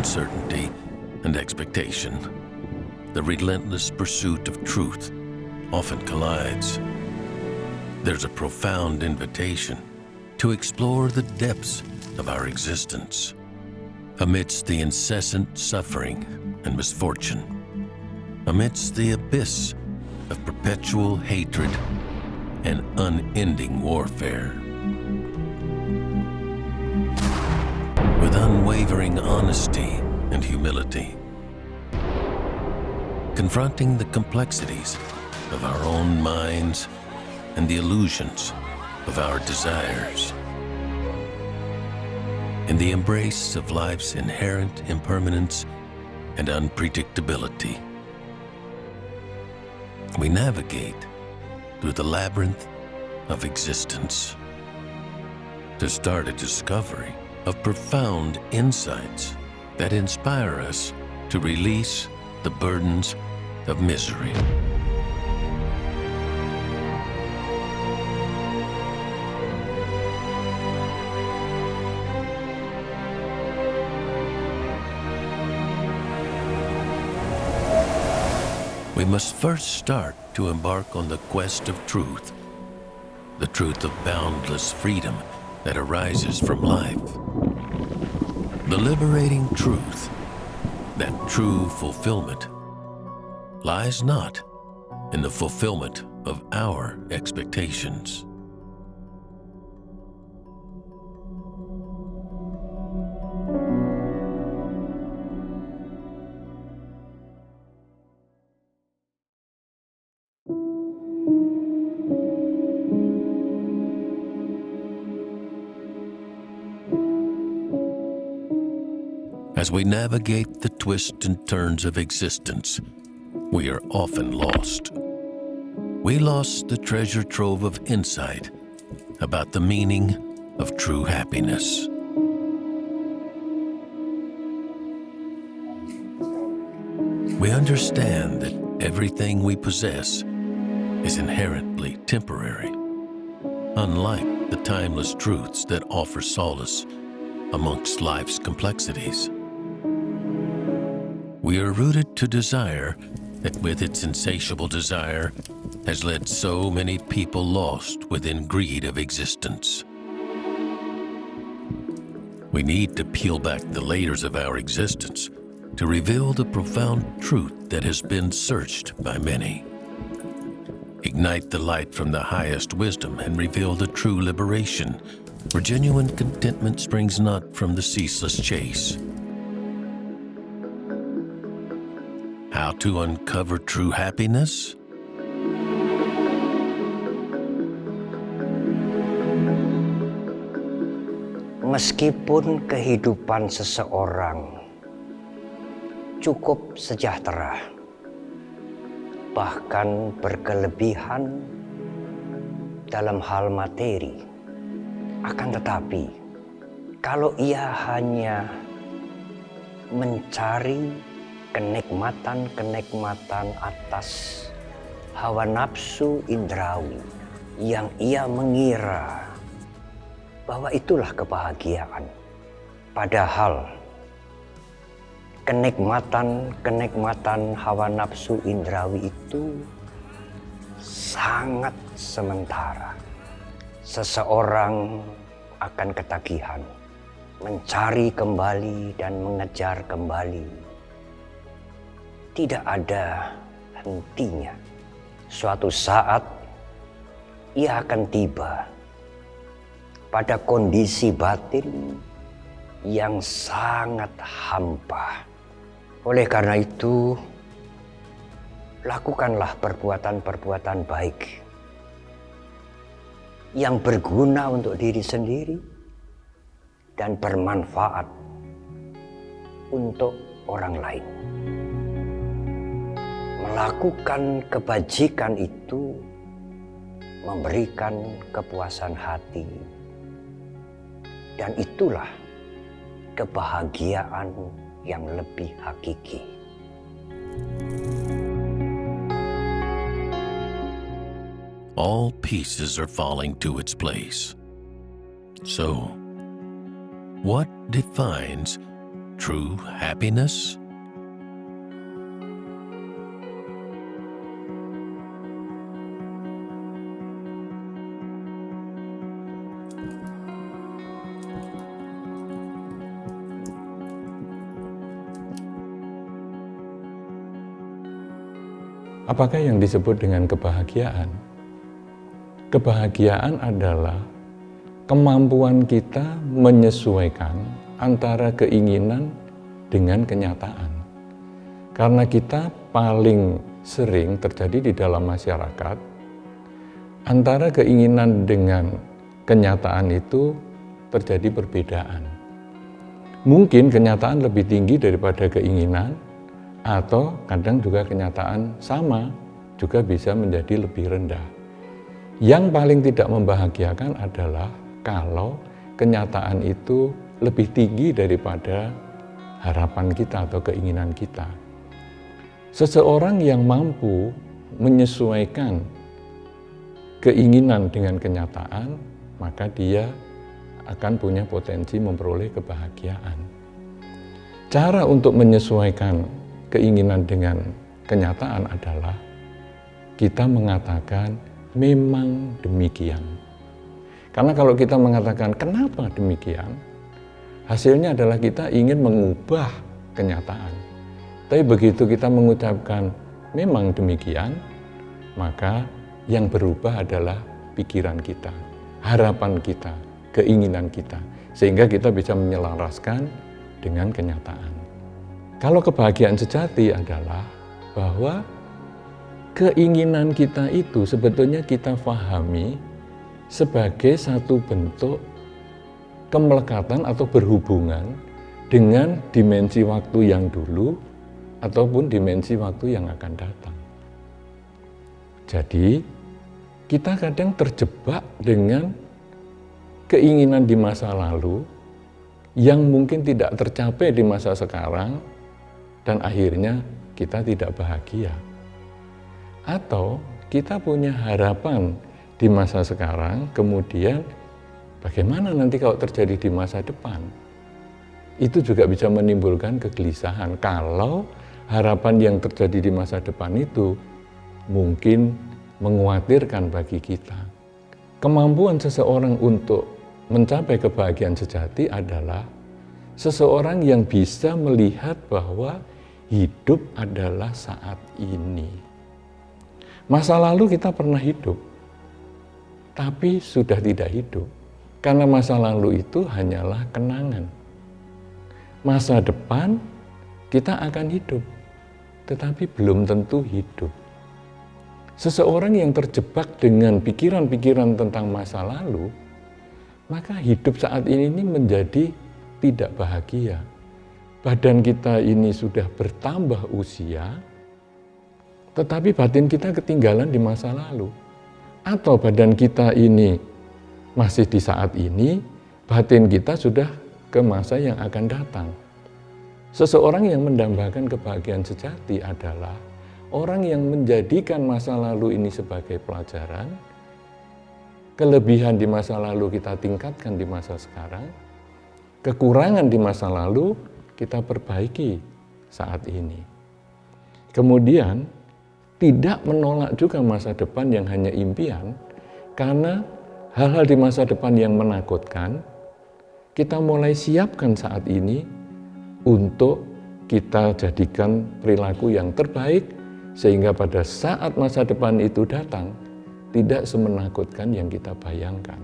uncertainty and expectation, the relentless pursuit of truth often collides. There's a profound invitation to explore the depths of our existence amidst the incessant suffering and misfortune, amidst the abyss of perpetual hatred and unending warfare. With unwavering honesty and humility, confronting the complexities of our own minds and the illusions of our desires. In the embrace of life's inherent impermanence and unpredictability, we navigate through the labyrinth of existence to start a discovery of profound insights that inspire us to release the burdens of misery. We must first start to embark on the quest of truth, the truth of boundless freedom that arises from life. The liberating truth that true fulfillment lies not in the fulfillment of our expectations. As we navigate the twists and turns of existence, we are often lost. We lost the treasure trove of insight about the meaning of true happiness. We understand that everything we possess is inherently temporary, unlike the timeless truths that offer solace amongst life's complexities. We are rooted to desire that, with its insatiable desire, has led so many people lost within greed of existence. We need to peel back the layers of our existence to reveal the profound truth that has been searched by many. Ignite the light from the highest wisdom and reveal the true liberation, where genuine contentment springs not from the ceaseless chase. How to uncover true happiness? Meskipun kehidupan seseorang cukup sejahtera, bahkan berkelebihan dalam hal materi, akan tetapi kalau ia hanya mencari kenikmatan-kenikmatan atas hawa nafsu indrawi yang ia mengira bahwa itulah kebahagiaan. Padahal kenikmatan-kenikmatan hawa nafsu indrawi itu sangat sementara. Seseorang akan ketagihan, mencari kembali dan mengejar kembali. Tidak ada hentinya. Suatu saat ia akan tiba pada kondisi batin yang sangat hampa. Oleh karena itu, lakukanlah perbuatan-perbuatan baik yang berguna untuk diri sendiri dan bermanfaat untuk orang lain. Melakukan kebajikan itu memberikan kepuasan hati, dan itulah kebahagiaan yang lebih hakiki. All pieces are falling to its place. So, what defines true happiness? Apakah yang disebut dengan kebahagiaan? Kebahagiaan adalah kemampuan kita menyesuaikan antara keinginan dengan kenyataan. Karena kita paling sering terjadi di dalam masyarakat, antara keinginan dengan kenyataan itu terjadi perbedaan. Mungkin kenyataan lebih tinggi daripada keinginan, atau kadang juga kenyataan sama, juga bisa menjadi lebih rendah. Yang paling tidak membahagiakan adalah kalau kenyataan itu lebih tinggi daripada harapan kita atau keinginan kita. Seseorang yang mampu menyesuaikan keinginan dengan kenyataan, maka dia akan punya potensi memperoleh kebahagiaan. Cara untuk menyesuaikan keinginan dengan kenyataan adalah kita mengatakan memang demikian. Karena kalau kita mengatakan kenapa demikian, hasilnya adalah kita ingin mengubah kenyataan. Tapi begitu kita mengucapkan memang demikian, maka yang berubah adalah pikiran kita, harapan kita, keinginan kita, sehingga kita bisa menyelaraskan dengan kenyataan. Kalau kebahagiaan sejati adalah bahwa keinginan kita itu sebetulnya kita pahami sebagai satu bentuk kemelekatan atau berhubungan dengan dimensi waktu yang dulu ataupun dimensi waktu yang akan datang. Jadi, kita kadang terjebak dengan keinginan di masa lalu yang mungkin tidak tercapai di masa sekarang, dan akhirnya kita tidak bahagia. Atau kita punya harapan di masa sekarang, kemudian bagaimana nanti kalau terjadi di masa depan? Itu juga bisa menimbulkan kegelisahan kalau harapan yang terjadi di masa depan itu mungkin mengkhawatirkan bagi kita. Kemampuan seseorang untuk mencapai kebahagiaan sejati adalah seseorang yang bisa melihat bahwa hidup adalah saat ini. Masa lalu kita pernah hidup, tapi sudah tidak hidup. Karena masa lalu itu hanyalah kenangan. Masa depan kita akan hidup, tetapi belum tentu hidup. Seseorang yang terjebak dengan pikiran-pikiran tentang masa lalu, maka hidup saat ini menjadi tidak bahagia. Badan kita ini sudah bertambah usia, tetapi batin kita ketinggalan di masa lalu. Atau badan kita ini masih di saat ini, batin kita sudah ke masa yang akan datang. Seseorang yang mendambakan kebahagiaan sejati adalah orang yang menjadikan masa lalu ini sebagai pelajaran, kelebihan di masa lalu kita tingkatkan di masa sekarang, kekurangan di masa lalu kita perbaiki saat ini. Kemudian, tidak menolak juga masa depan yang hanya impian, karena hal-hal di masa depan yang menakutkan, kita mulai siapkan saat ini untuk kita jadikan perilaku yang terbaik, sehingga pada saat masa depan itu datang, tidak semenakutkan yang kita bayangkan.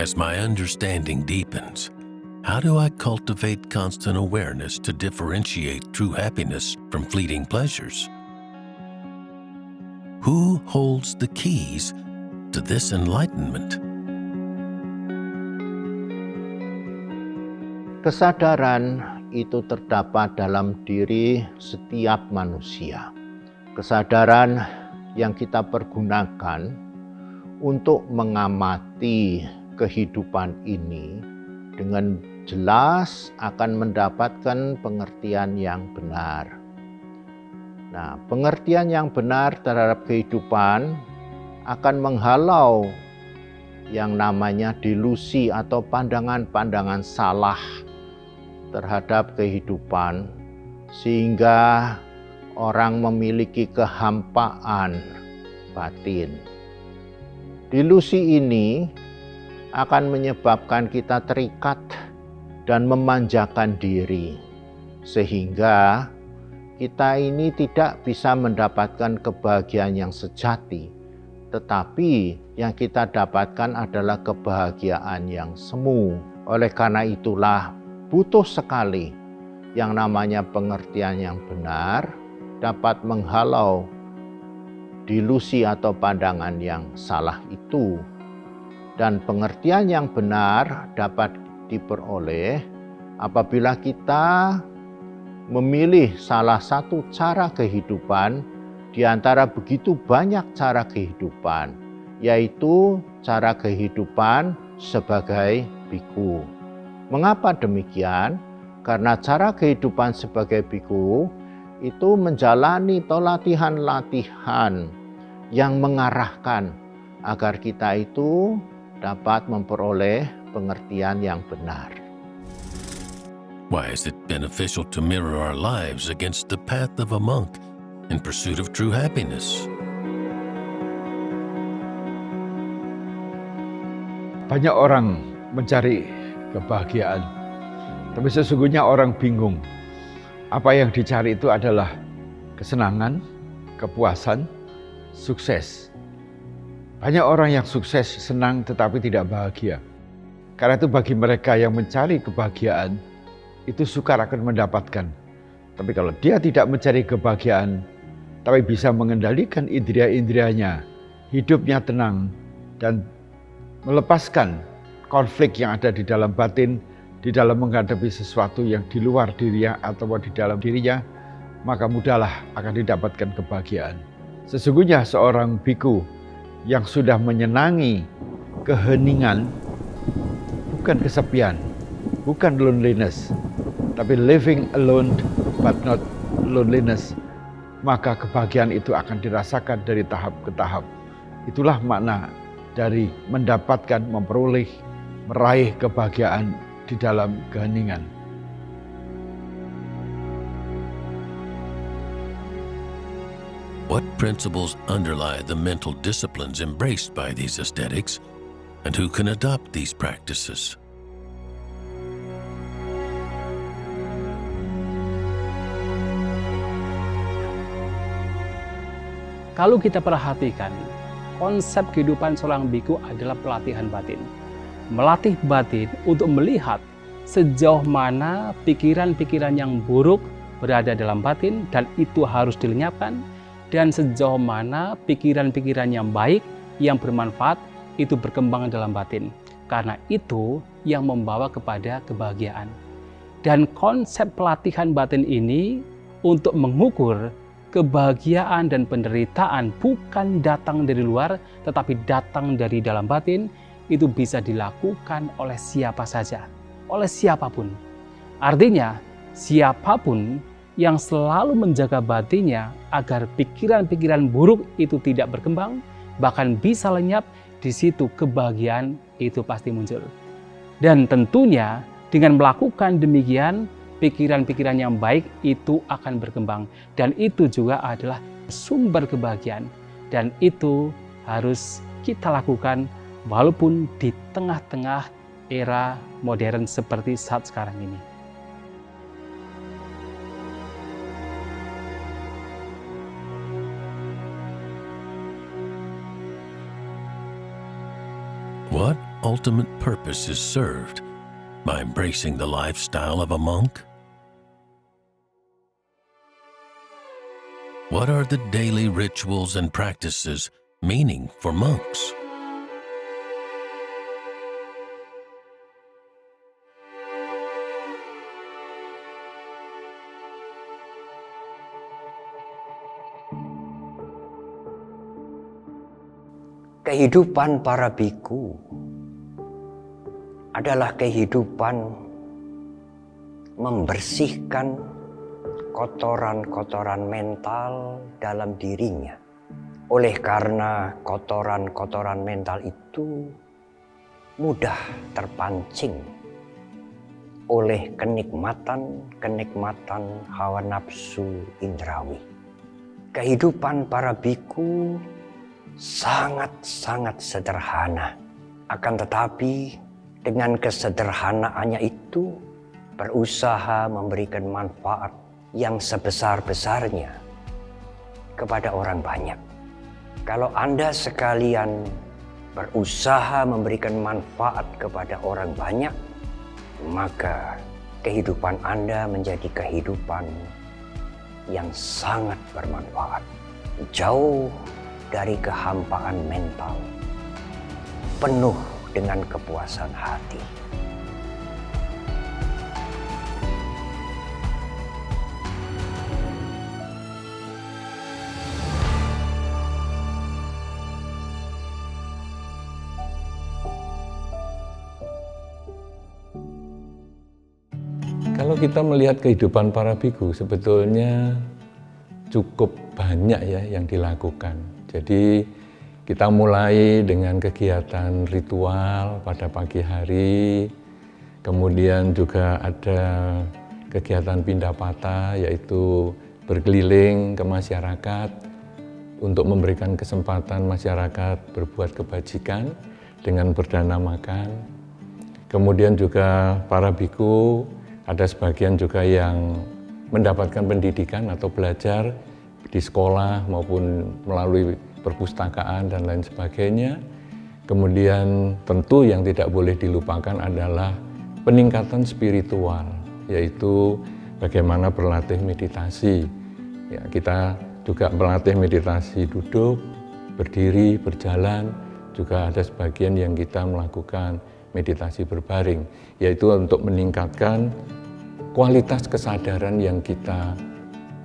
As my understanding deepens, how do I cultivate constant awareness to differentiate true happiness from fleeting pleasures? Who holds the keys to this enlightenment? Kesadaran itu terdapat dalam diri setiap manusia. Kesadaran yang kita pergunakan untuk mengamati kehidupan ini dengan jelas akan mendapatkan pengertian yang benar. Nah, pengertian yang benar terhadap kehidupan akan menghalau yang namanya delusi atau pandangan-pandangan salah terhadap kehidupan, sehingga orang memiliki kehampaan batin. Delusi ini akan menyebabkan kita terikat dan memanjakan diri, sehingga kita ini tidak bisa mendapatkan kebahagiaan yang sejati, tetapi yang kita dapatkan adalah kebahagiaan yang semu. Oleh karena itulah butuh sekali yang namanya pengertian yang benar dapat menghalau delusi atau pandangan yang salah itu. Dan pengertian yang benar dapat diperoleh apabila kita memilih salah satu cara kehidupan di antara begitu banyak cara kehidupan, yaitu cara kehidupan sebagai biku. Mengapa demikian? Karena cara kehidupan sebagai biku itu menjalani latihan-latihan yang mengarahkan agar kita itu dapat memperoleh pengertian yang benar. Why is it beneficial to mirror our lives against the path of a monk in pursuit of true happiness? Banyak orang mencari kebahagiaan, tapi sesungguhnya orang bingung. Apa yang dicari itu adalah kesenangan, kepuasan, sukses. Banyak orang yang sukses, senang, tetapi tidak bahagia. Karena itu bagi mereka yang mencari kebahagiaan, itu sukar akan mendapatkan. Tapi kalau dia tidak mencari kebahagiaan, tapi bisa mengendalikan indria-indrianya, hidupnya tenang, dan melepaskan konflik yang ada di dalam batin, di dalam menghadapi sesuatu yang di luar dirinya atau di dalam dirinya, maka mudahlah akan didapatkan kebahagiaan. Sesungguhnya seorang biku yang sudah menyenangi keheningan, bukan kesepian, bukan loneliness, tapi living alone but not loneliness, maka kebahagiaan itu akan dirasakan dari tahap ke tahap. Itulah makna dari mendapatkan, memperoleh, meraih kebahagiaan di dalam keheningan. What principles underlie the mental disciplines embraced by these ascetics, and who can adopt these practices? Kalau kita perhatikan, konsep kehidupan seorang biku adalah pelatihan batin. Melatih batin untuk melihat sejauh mana pikiran-pikiran yang buruk berada dalam batin dan itu harus dilenyapkan, dan sejauh mana pikiran-pikiran yang baik, yang bermanfaat, itu berkembang dalam batin. Karena itu yang membawa kepada kebahagiaan. Dan konsep pelatihan batin ini untuk mengukur kebahagiaan dan penderitaan bukan datang dari luar, tetapi datang dari dalam batin, itu bisa dilakukan oleh siapa saja, oleh siapapun. Artinya, siapapun yang selalu menjaga batinnya agar pikiran-pikiran buruk itu tidak berkembang, bahkan bisa lenyap, di situ kebahagiaan itu pasti muncul. Dan tentunya dengan melakukan demikian, pikiran-pikiran yang baik itu akan berkembang. Dan itu juga adalah sumber kebahagiaan. Dan itu harus kita lakukan walaupun di tengah-tengah era modern seperti saat sekarang ini. What ultimate purpose is served by embracing the lifestyle of a monk? What are the daily rituals and practices meaning for monks? Kehidupan para biku adalah kehidupan membersihkan kotoran-kotoran mental dalam dirinya. Oleh karena kotoran-kotoran mental itu mudah terpancing oleh kenikmatan hawa nafsu indrawi. Kehidupan para biku sangat-sangat sederhana. Akan tetapi dengan kesederhanaannya itu berusaha memberikan manfaat yang sebesar-besarnya kepada orang banyak. Kalau Anda sekalian berusaha memberikan manfaat kepada orang banyak, maka kehidupan Anda menjadi kehidupan yang sangat bermanfaat. Jauh dari kehampaan mental, penuh dengan kepuasan hati. Kalau kita melihat kehidupan para biku, sebetulnya cukup banyak ya yang dilakukan. Jadi kita mulai dengan kegiatan ritual pada pagi hari, kemudian juga ada kegiatan pindapata, yaitu berkeliling ke masyarakat untuk memberikan kesempatan masyarakat berbuat kebajikan dengan berdana makan. Kemudian juga para biku, ada sebagian juga yang mendapatkan pendidikan atau belajar di sekolah maupun melalui perpustakaan dan lain sebagainya. Kemudian tentu yang tidak boleh dilupakan adalah peningkatan spiritual, yaitu bagaimana berlatih meditasi. Ya, kita juga berlatih meditasi duduk, berdiri, berjalan, juga ada sebagian yang kita melakukan meditasi berbaring, yaitu untuk meningkatkan kualitas kesadaran yang kita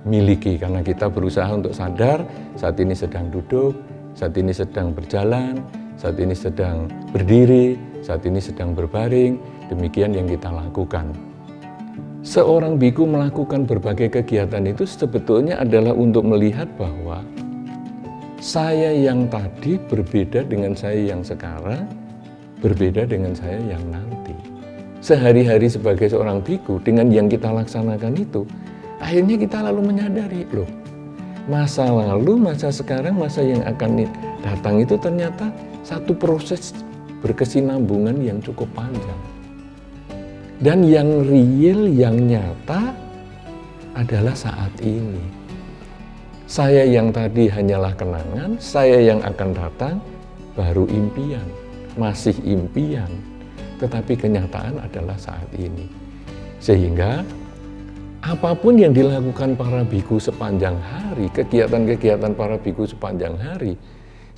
miliki, karena kita berusaha untuk sadar saat ini sedang duduk, saat ini sedang berjalan, saat ini sedang berdiri, saat ini sedang berbaring. Demikian yang kita lakukan. Seorang biku melakukan berbagai kegiatan itu sebetulnya adalah untuk melihat bahwa saya yang tadi berbeda dengan saya yang sekarang, berbeda dengan saya yang nanti. Sehari-hari sebagai seorang biku, dengan yang kita laksanakan itu, akhirnya kita lalu menyadari, loh, masa lalu, masa sekarang, masa yang akan datang itu ternyata satu proses berkesinambungan yang cukup panjang. Dan yang real, yang nyata adalah saat ini. Saya yang tadi hanyalah kenangan, saya yang akan datang baru impian. Masih impian, tetapi kenyataan adalah saat ini. Sehingga apapun yang dilakukan para biku sepanjang hari, kegiatan-kegiatan para biku sepanjang hari,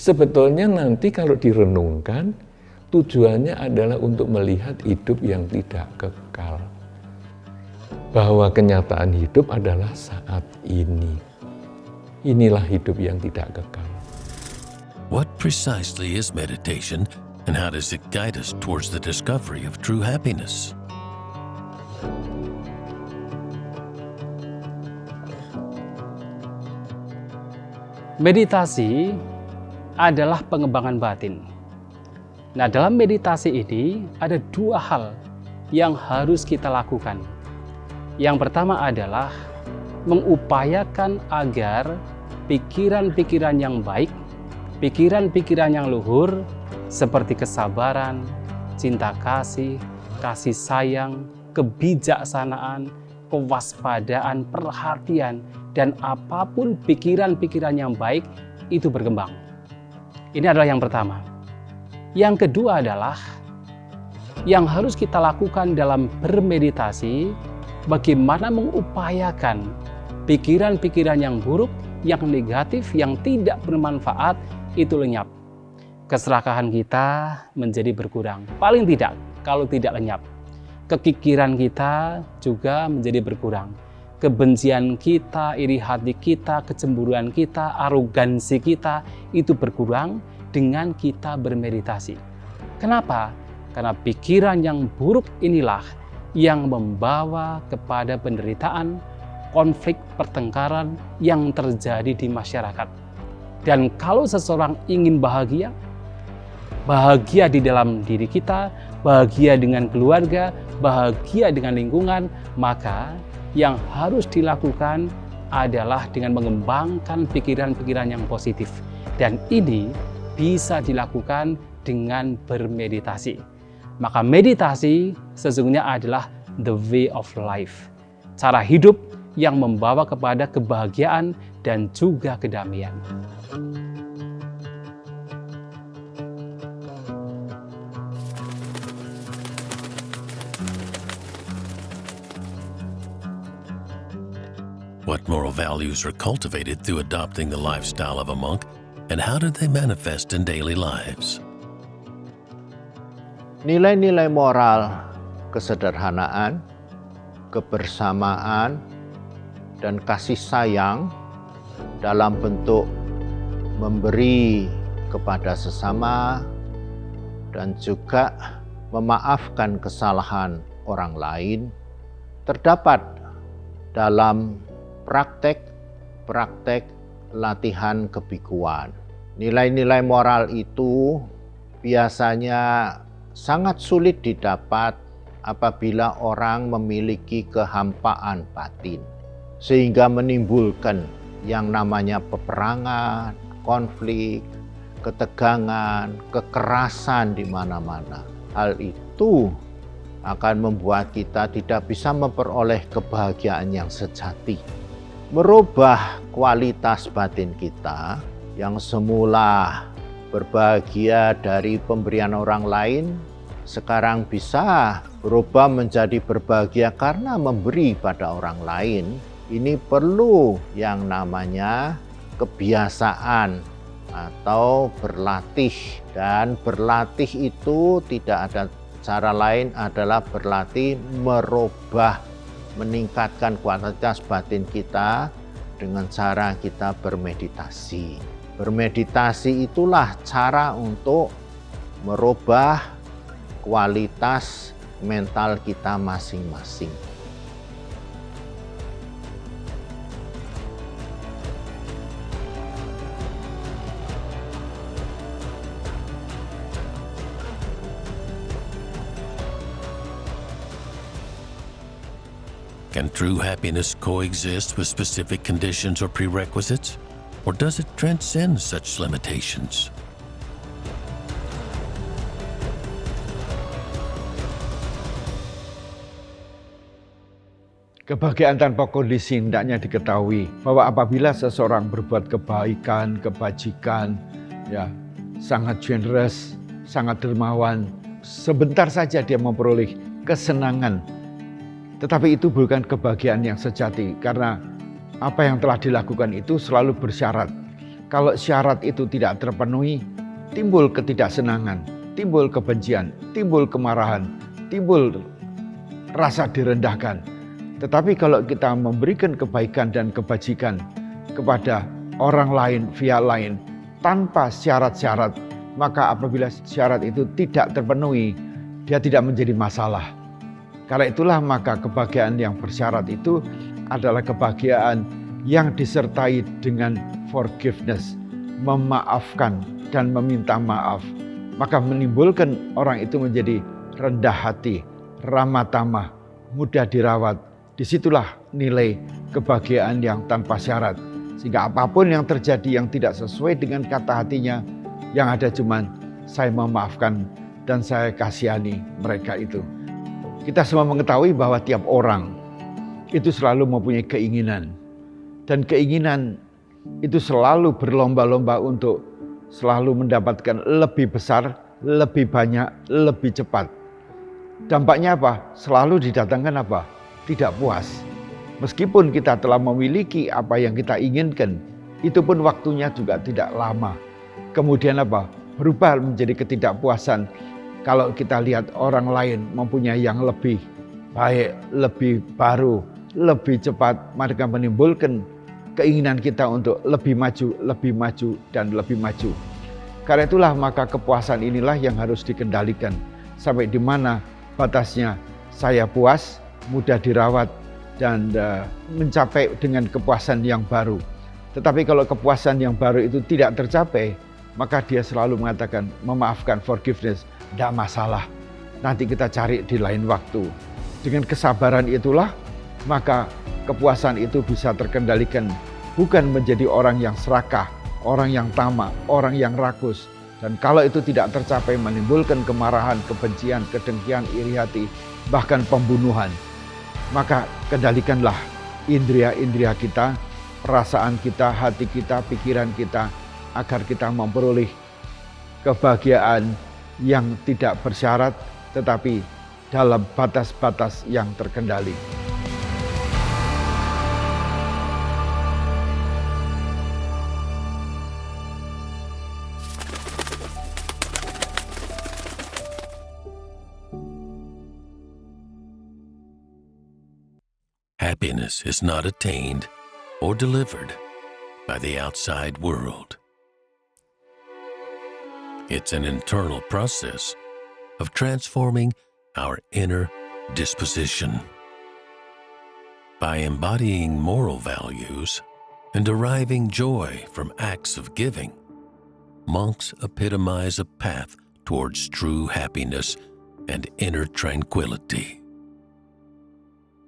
sebetulnya nanti kalau direnungkan, tujuannya adalah untuk melihat hidup yang tidak kekal. Bahwa kenyataan hidup adalah saat ini. Inilah hidup yang tidak kekal. What precisely is meditation? And how does it guide us towards the discovery of true happiness? Meditasi adalah pengembangan batin. Nah, dalam meditasi ini ada dua hal yang harus kita lakukan. Yang pertama adalah mengupayakan agar pikiran-pikiran yang baik, pikiran-pikiran yang luhur, seperti kesabaran, cinta kasih, kasih sayang, kebijaksanaan, kewaspadaan, perhatian, dan apapun pikiran-pikiran yang baik itu berkembang. Ini adalah yang pertama. Yang kedua adalah yang harus kita lakukan dalam bermeditasi, bagaimana mengupayakan pikiran-pikiran yang buruk, yang negatif, yang tidak bermanfaat itu lenyap. Keserakahan kita menjadi berkurang. Paling tidak, kalau tidak lenyap. Kekikiran kita juga menjadi berkurang. Kebencian kita, iri hati kita, kecemburuan kita, arogansi kita, itu berkurang dengan kita bermeditasi. Kenapa? Karena pikiran yang buruk inilah yang membawa kepada penderitaan, konflik pertengkaran yang terjadi di masyarakat. Dan kalau seseorang ingin bahagia di dalam diri kita, bahagia dengan keluarga, bahagia dengan lingkungan, maka yang harus dilakukan adalah dengan mengembangkan pikiran-pikiran yang positif. Dan ini bisa dilakukan dengan bermeditasi. Maka meditasi sesungguhnya adalah the way of life. Cara hidup yang membawa kepada kebahagiaan dan juga kedamaian. What moral values are cultivated through adopting the lifestyle of a monk, and how do they manifest in daily lives? Nilai-nilai moral, kesederhanaan, kebersamaan, dan kasih sayang dalam bentuk memberi kepada sesama dan juga memaafkan kesalahan orang lain terdapat dalam praktek latihan kebikuan. Nilai-nilai moral itu biasanya sangat sulit didapat apabila orang memiliki kehampaan batin, sehingga menimbulkan yang namanya peperangan, konflik, ketegangan, kekerasan di mana-mana. Hal itu akan membuat kita tidak bisa memperoleh kebahagiaan yang sejati. Merubah kualitas batin kita yang semula berbahagia dari pemberian orang lain, sekarang bisa berubah menjadi berbahagia karena memberi pada orang lain. Ini perlu yang namanya kebiasaan atau berlatih. Dan berlatih itu tidak ada cara lain adalah berlatih merubah, meningkatkan kualitas batin kita dengan cara kita bermeditasi. Bermeditasi itulah cara untuk merubah kualitas mental kita masing-masing. Can true happiness coexist with specific conditions or prerequisites? Or does it transcend such limitations? Kebahagiaan tanpa kondisi hendaknya diketahui bahwa apabila seseorang berbuat kebaikan, kebajikan, sangat generous, sangat dermawan, sebentar saja dia memperoleh kesenangan. Tetapi itu bukan kebahagiaan yang sejati, karena apa yang telah dilakukan itu selalu bersyarat. Kalau syarat itu tidak terpenuhi, timbul ketidaksenangan, timbul kebencian, timbul kemarahan, timbul rasa direndahkan. Tetapi kalau kita memberikan kebaikan dan kebajikan kepada orang lain, pihak lain, tanpa syarat-syarat, maka apabila syarat itu tidak terpenuhi, dia tidak menjadi masalah. Karena itulah maka kebahagiaan yang bersyarat itu adalah kebahagiaan yang disertai dengan forgiveness, memaafkan dan meminta maaf. Maka menimbulkan orang itu menjadi rendah hati, ramah tamah, mudah dirawat. Disitulah nilai kebahagiaan yang tanpa syarat. Sehingga apapun yang terjadi yang tidak sesuai dengan kata hatinya, yang ada cuman saya memaafkan dan saya kasihani mereka itu. Kita semua mengetahui bahwa tiap orang itu selalu mempunyai keinginan. Dan keinginan itu selalu berlomba-lomba untuk selalu mendapatkan lebih besar, lebih banyak, lebih cepat. Dampaknya apa? Selalu didatangkan apa? Tidak puas. Meskipun kita telah memiliki apa yang kita inginkan, itu pun waktunya juga tidak lama. Kemudian apa? Berubah menjadi ketidakpuasan. Kalau kita lihat orang lain mempunyai yang lebih baik, lebih baru, lebih cepat, mereka menimbulkan keinginan kita untuk lebih maju, dan lebih maju. Karena itulah maka kepuasan inilah yang harus dikendalikan. Sampai di mana batasnya saya puas, mudah dirawat, dan mencapai dengan kepuasan yang baru. Tetapi kalau kepuasan yang baru itu tidak tercapai, maka dia selalu mengatakan memaafkan, forgiveness, tidak masalah. Nanti kita cari di lain waktu. Dengan kesabaran itulah, maka kepuasan itu bisa terkendalikan, bukan menjadi orang yang serakah, orang yang tamak, orang yang rakus. Dan kalau itu tidak tercapai, menimbulkan kemarahan, kebencian, kedengkian, iri hati, bahkan pembunuhan. Maka kendalikanlah indria-indria kita, perasaan kita, hati kita, pikiran kita, agar kita memperoleh kebahagiaan yang tidak bersyarat, tetapi dalam batas-batas yang terkendali. Happiness is not attained or delivered by the outside world. It's an internal process of transforming our inner disposition. By embodying moral values and deriving joy from acts of giving, monks epitomize a path towards true happiness and inner tranquility.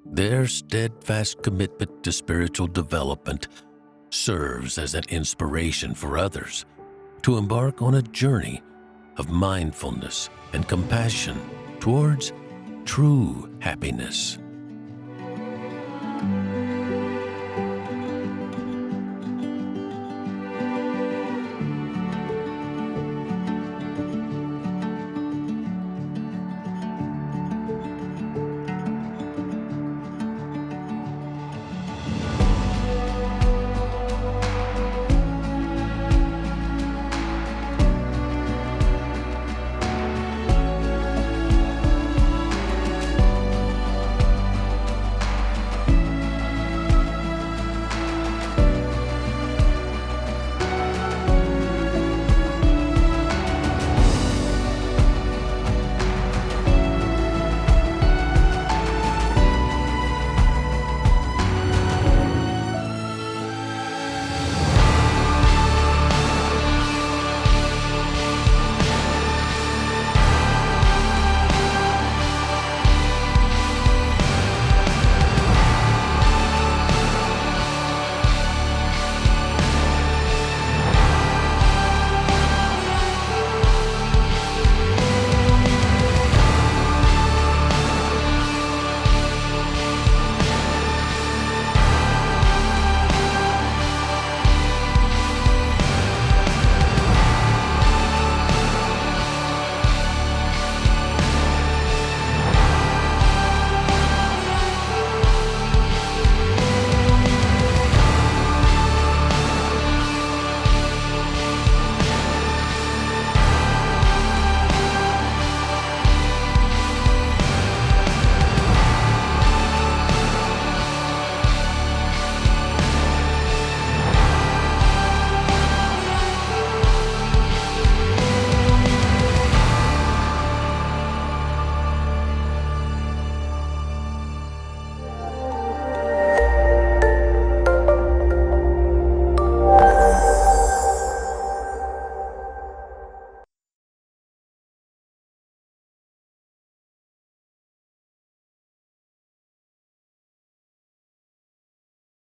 Their steadfast commitment to spiritual development serves as an inspiration for others to embark on a journey of mindfulness and compassion towards true happiness.